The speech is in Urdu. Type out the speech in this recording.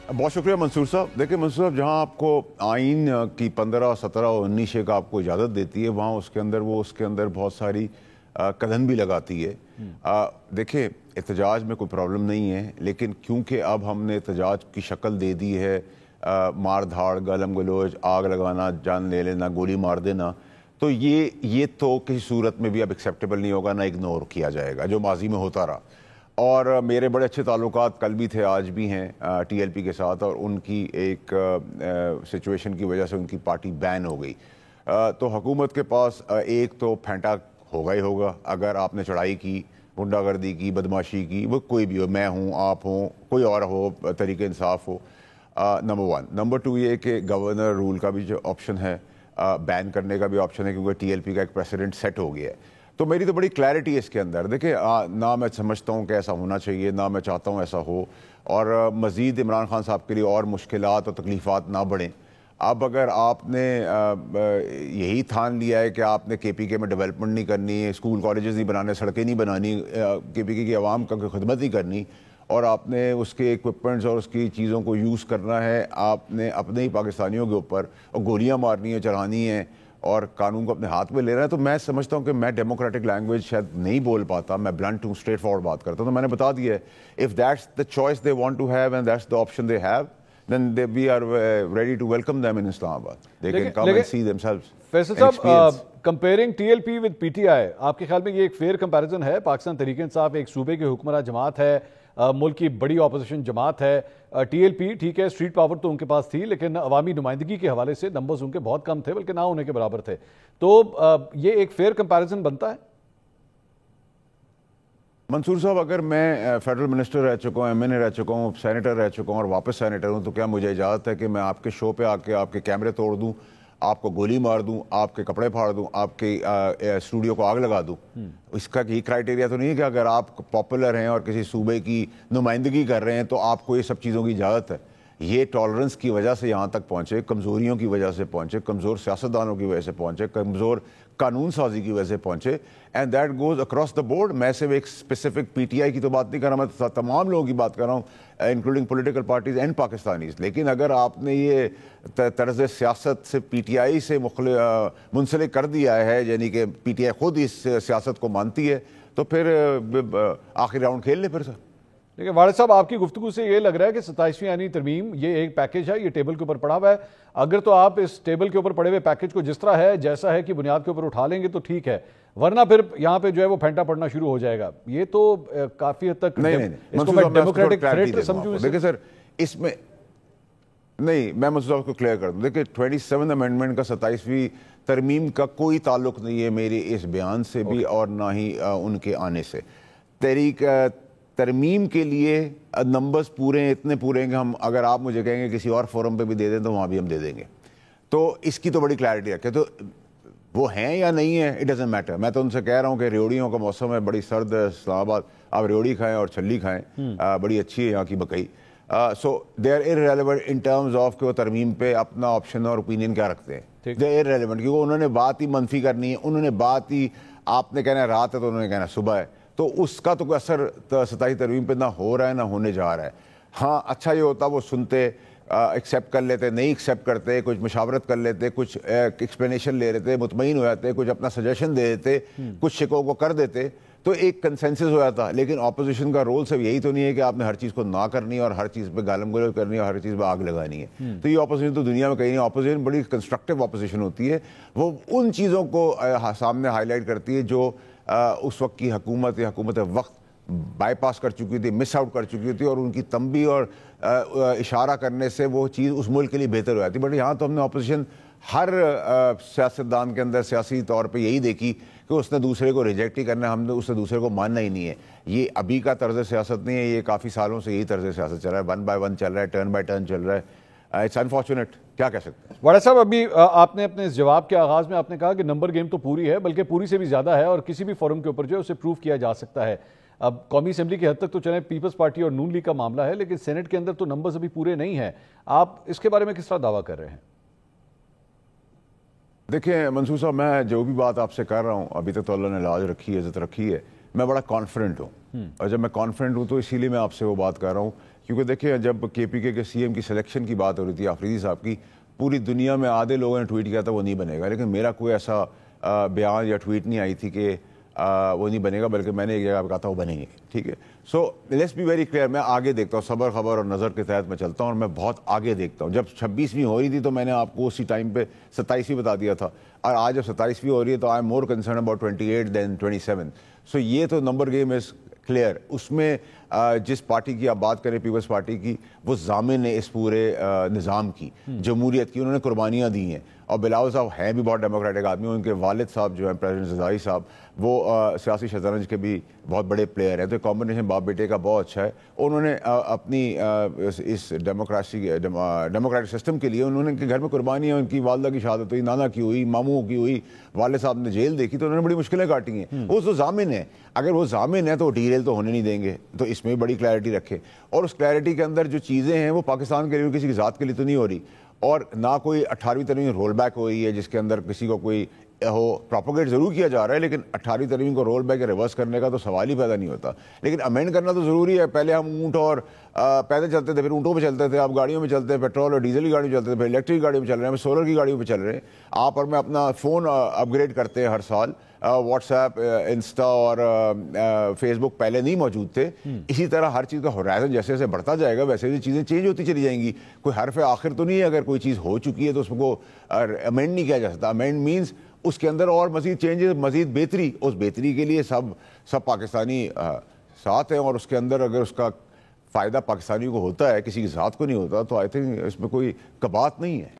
بہت شکریہ منصور صاحب. دیکھیں منصور صاحب, جہاں آپ کو آئین کی 15, 17 اور 19 کا آپ کو اجازت دیتی ہے, وہاں اس کے اندر بہت ساری قدم بھی لگاتی ہے. دیکھیں احتجاج میں کوئی پرابلم نہیں ہے, لیکن کیونکہ اب ہم نے احتجاج کی شکل دے دی ہے, مار دھاڑ, گالم گلوچ, آگ لگانا, جان لے لینا, گولی مار دینا, تو یہ تو کسی صورت میں بھی اب ایکسیپٹیبل نہیں ہوگا, نہ اگنور کیا جائے گا, جو ماضی میں ہوتا رہا. اور میرے بڑے اچھے تعلقات کل بھی تھے, آج بھی ہیں ٹی ایل پی کے ساتھ, اور ان کی ایک سچویشن کی وجہ سے ان کی پارٹی بین ہو گئی. تو حکومت کے پاس ایک تو پھینٹا ہوگا ہی ہوگا. اگر آپ نے چڑھائی کی, غنڈہ گردی کی, بدماشی کی, وہ کوئی بھی ہو, میں ہوں, آپ ہوں, کوئی اور ہو, طریق انصاف ہو, نمبر 1. نمبر 2 یہ کہ گورنر رول کا بھی جو آپشن ہے, بین کرنے کا بھی آپشن ہے, کیونکہ ٹی ایل پی کا ایک پریسیڈنٹ سیٹ ہو گیا ہے. تو میری تو بڑی کلیئرٹی ہے اس کے اندر. دیکھیں نہ میں سمجھتا ہوں کہ ایسا ہونا چاہیے, نہ میں چاہتا ہوں ایسا ہو, اور مزید عمران خان صاحب کے لیے اور مشکلات اور تکلیفات نہ بڑھیں. اب اگر آپ نے یہی تھان لیا ہے کہ آپ نے کے پی کے میں ڈیولپمنٹ نہیں کرنی, اسکول کالجز نہیں بنانے, سڑکیں نہیں بنانی, کے پی کے کی عوام کا کوئی خدمت نہیں کرنی, اور آپ نے اس کے ایکوپمنٹس اور اس کی چیزوں کو یوز کرنا ہے آپ نے اپنے ہی پاکستانیوں کے اوپر, اور گولیاں مارنی ہیں, چڑھانی ہیں, اور قانون کو اپنے ہاتھ میں لے رہا ہے, تو میں سمجھتا ہوں کہ میں ڈیموکریٹک لینگویج شاید نہیں بول پاتا, میں بلنٹ ہوں, اسٹریٹ فارورڈ بات کرتا ہوں. تو میں نے بتا دیا ہے, if that's the choice they want to have and that's the option they have, then we are ready to welcome them in Islamabad. They can come and see themselves. Faisal صاحب, comparing T L P with P T I, آپ کے خیال میں یہ ایک فیئر کمپیریزن ہے؟ پاکستان تحریک انصاف ایک صوبے کی حکمراں جماعت ہے, ملک کی بڑی اپوزیشن جماعت ہے. ٹی ایل پی ٹھیک ہے, اسٹریٹ پاور تو ان کے پاس تھی, لیکن عوامی نمائندگی کے حوالے سے نمبرز ان کے بہت کم تھے, بلکہ نہ ہونے کے برابر تھے. تو یہ ایک فیئر کمپیریزن بنتا ہے؟ منصور صاحب, اگر میں فیڈرل منسٹر رہ چکا ہوں, ایم این اے رہ چکا ہوں, سینیٹر رہ چکا ہوں, اور واپس سینیٹر ہوں, تو کیا مجھے اجازت ہے کہ میں آپ کے شو پہ آ کے آپ کے کیمرے توڑ دوں, آپ کو گولی مار دوں, آپ کے کپڑے پھاڑ دوں, آپ کے اسٹوڈیو کو آگ لگا دوں؟ اس کا یہ کرائٹیریا تو نہیں ہے کہ اگر آپ پاپولر ہیں اور کسی صوبے کی نمائندگی کر رہے ہیں تو آپ کو یہ سب چیزوں کی اجازت ہے. یہ ٹالرنس کی وجہ سے یہاں تک پہنچے, کمزوریوں کی وجہ سے پہنچے, کمزور سیاستدانوں کی وجہ سے پہنچے, کمزور قانون سازی کی وجہ سے پہنچے, and that goes across the board. میں صرف ایک اسپیسیفک پی ٹی آئی کی تو بات نہیں کر رہا, میں تمام لوگوں کی بات کر رہا ہوں, including political parties and Pakistanis. لیکن اگر آپ نے یہ طرز سیاست سے پی ٹی آئی سے منسلک کر دیا ہے, یعنی کہ پی ٹی آئی خود اس سیاست کو مانتی ہے, تو پھر آخری راؤنڈ کھیل لے پھر سر. لیکن والد صاحب, آپ کی گفتگو سے یہ لگ رہا ہے کہ 27ویں آئینی ترمیم یہ ایک پیکج ہے, یہ ٹیبل کے اوپر پڑا ہوا ہے. اگر تو آپ اس ٹیبل کے اوپر پڑے ہوئے پیکج کو جس طرح ہے جیسا ہے کی بنیاد کے اوپر اٹھا لیں گے تو ٹھیک ہے, ورنہ پھر یہاں پہ جو ہے وہ پھینٹا پڑنا شروع ہو جائے گا. یہ تو کافی حد تک اس کو میں ڈیموکریٹک تھریٹ سمجھوں. دیکھیں سر, اس میں نہیں, میں منصور کو کلیئر کر دوں. دیکھیں 27 امینڈمنٹ کا 27ویں ترمیم کا کوئی تعلق نہیں ہے میرے اس بیان سے بھی, اور نہ ہی ان کے آنے سے. ترمیم کے لیے نمبرز پورے ہیں, اتنے پورے ہیں کہ ہم, اگر آپ مجھے کہیں گے کسی اور فورم پہ بھی دے دیں تو وہاں بھی ہم دے دیں گے. تو اس کی تو بڑی کلیئرٹی ہے کہ تو وہ ہیں یا نہیں ہیں, اٹ ڈزنٹ میٹر. میں تو ان سے کہہ رہا ہوں کہ ریوڑیوں کا موسم ہے, بڑی سرد ہے اسلام آباد, آپ ریوڑی کھائیں اور چھلی کھائیں, بڑی اچھی ہے یہاں کی بکئی. So they are irrelevant in terms of کہ وہ ترمیم پہ اپنا آپشن اور اوپینین کیا رکھتے ہیں. دے آر ارریلیونٹ کیونکہ انہوں نے بات ہی منفی کرنی ہے, انہوں نے بات ہی, آپ نے کہنا ہے رات ہے تو انہوں نے کہنا ہے صبح ہے, تو اس کا تو کوئی اثر 27 ترمیم پہ نہ ہو رہا ہے نہ ہونے جا رہا ہے. ہاں اچھا یہ ہوتا وہ سنتے, ایکسیپٹ کر لیتے, نہیں ایکسیپٹ کرتے, کچھ مشاورت کر لیتے, کچھ ایکسپلینیشن لے لیتے, مطمئن ہو جاتے, کچھ اپنا سجیشن دے دیتے, کچھ شکوں کو کر دیتے, تو ایک کنسنسس ہو جاتا. لیکن اپوزیشن کا رول صرف یہی تو نہیں ہے کہ آپ نے ہر چیز کو نہ کرنی اور ہر چیز پہ گالم گلوچ کرنی ہے اور ہر چیز پہ آگ لگانی ہے. تو یہ اپوزیشن تو دنیا میں کہیں نہیں. اپوزیشن بڑی کنسٹرکٹیو اپوزیشن ہوتی ہے, وہ ان چیزوں کو سامنے ہائی لائٹ کرتی ہے جو اس وقت کی حکومت یا حکومت وقت بائی پاس کر چکی تھی, مس آؤٹ کر چکی تھی, اور ان کی تنبیہ اور اشارہ کرنے سے وہ چیز اس ملک کے لیے بہتر ہو جاتی. بٹ یہاں تو ہم نے اپوزیشن ہر سیاستدان کے اندر سیاسی طور پہ یہی دیکھی کہ اس نے دوسرے کو ریجیکٹ ہی کرنا, ہم نے اس نے دوسرے کو ماننا ہی نہیں ہے. یہ ابھی کا طرز سیاست نہیں ہے, یہ کافی سالوں سے یہی طرز سیاست چل رہا ہے, 1 by 1 چل رہا ہے, ٹرن بائی ٹرن چل رہا ہے. اٹس انفارچونیٹ, کیا کہہ سکتے ہیں. واڑا صاحب, ابھی آپ نے اپنے اس جواب کے آغاز میں آپ نے کہا کہ نمبر گیم تو پوری ہے, بلکہ پوری سے بھی زیادہ ہے, اور کسی بھی فورم کے اوپر جو ہے اسے پروف کیا جا سکتا ہے. اب قومی اسمبلی کی حد تک تو چلیں پیپلز پارٹی اور نون لیگ کا معاملہ ہے, لیکن سینٹ کے اندر تو نمبرز ابھی پورے نہیں ہیں. آپ اس کے بارے میں کس طرح دعویٰ کر رہے ہیں؟ دیکھیں منصور صاحب, میں جو بھی بات آپ سے کر رہا ہوں, ابھی تک تو اللہ نے لاج رکھی ہے, عزت رکھی ہے, میں بڑا کانفیڈنٹ ہوں, اور جب میں کانفیڈنٹ ہوں تو اسی لیے میں آپ سے وہ بات کر رہا ہوں, کیونکہ دیکھیں جب KPK کے CM کی سلیکشن کی بات ہو رہی تھی آفریدی صاحب کی، پوری دنیا میں آدھے لوگوں نے ٹویٹ کیا تھا وہ نہیں بنے گا، لیکن میرا کوئی ایسا بیان یا ٹویٹ نہیں آئی تھی کہ وہ نہیں بنے گا، بلکہ میں نے ایک جگہ پہ کہا تھا وہ بنیں گے. ٹھیک ہے، so let's be very clear. میں آگے دیکھتا ہوں، صبر خبر اور نظر کے تحت میں چلتا ہوں، اور میں بہت آگے دیکھتا ہوں. جب 26ویں ہو رہی تھی تو میں نے آپ کو اسی ٹائم پہ 27ویں بتا دیا تھا، اور آج جب 27ویں ہو رہی ہے تو I am more concern about 28 دین 27. سو یہ تو نمبر گیم از کلیئر. اس میں جس پارٹی کی آپ بات کریں، پیپلز پارٹی کی، وہ ضامن ہے اس پورے نظام کی، جمہوریت کی. انہوں نے قربانیاں دی ہیں، اور بلاول صاحب ہیں بھی بہت ڈیموکریٹک آدمی. ان کے والد صاحب جو ہیں پریزیڈنٹ زرداری صاحب، وہ سیاسی شطرنج کے بھی بہت بڑے پلیئر ہیں. تو کمبینیشن باپ بیٹے کا بہت اچھا ہے. انہوں نے اپنی اس ڈیموکریٹک سسٹم کے لیے انہوں نے گھر میں قربانیاں، ان کی والدہ کی شہادت ہوئی، نانا کی ہوئی، ماموں کی ہوئی، والد صاحب نے جیل دیکھی، تو انہوں نے بڑی مشکلیں کاٹی ہیں. وہ تو ضامن ہے. اگر وہ ضامن ہے تو ڈی ریل تو ہونے نہیں دیں گے. تو اس میں بڑی کلیئرٹی رکھے، اور اس کلیئرٹی کے اندر جو چیزیں ہیں وہ پاکستان کے لیے، کسی کی ذات کے لیے تو نہیں ہو رہی. اور نہ کوئی 18ویں ترمیم رول بیک ہوئی ہے جس کے اندر کسی کو کوئی پروپیگیٹ ضرور کیا جا رہا ہے، لیکن 18ویں ترمیم کو رول بیک یا ریورس کرنے کا تو سوال ہی پیدا نہیں ہوتا. لیکن امینڈ کرنا تو ضروری ہے. پہلے ہم اونٹ اور پیدل چلتے تھے، پھر اونٹوں پہ چلتے تھے، اب گاڑیوں میں چلتے ہیں، پیٹرول اور ڈیزل کی گاڑیوں میں چلتے تھے، پھر الیکٹرک گاڑیوں پہ چل رہے ہیں، سولر کی گاڑیوں پہ چل رہے ہیں. آپ اور میں اپنا فون اپ گریڈ کرتے ہیں ہر سال. واٹس ایپ، انسٹا اور فیس بک پہلے نہیں موجود تھے. اسی طرح ہر چیز کا ہورائزن جیسے جیسے بڑھتا جائے گا ویسے ویسے چیزیں چینج ہوتی چلی جائیں گی. کوئی حرف آخر تو نہیں ہے. اگر کوئی چیز ہو چکی ہے تو اس کو امینڈ نہیں کیا جا سکتا. امینڈ مینس اس کے اندر اور مزید چینجز، مزید بہتری. اس بہتری کے لیے سب پاکستانی ساتھ ہیں، اور اس کے اندر اگر اس کا فائدہ پاکستانیوں کو ہوتا ہے، کسی کی ذات کو نہیں ہوتا، تو آئی تھنک اس میں کوئی کبات نہیں ہے.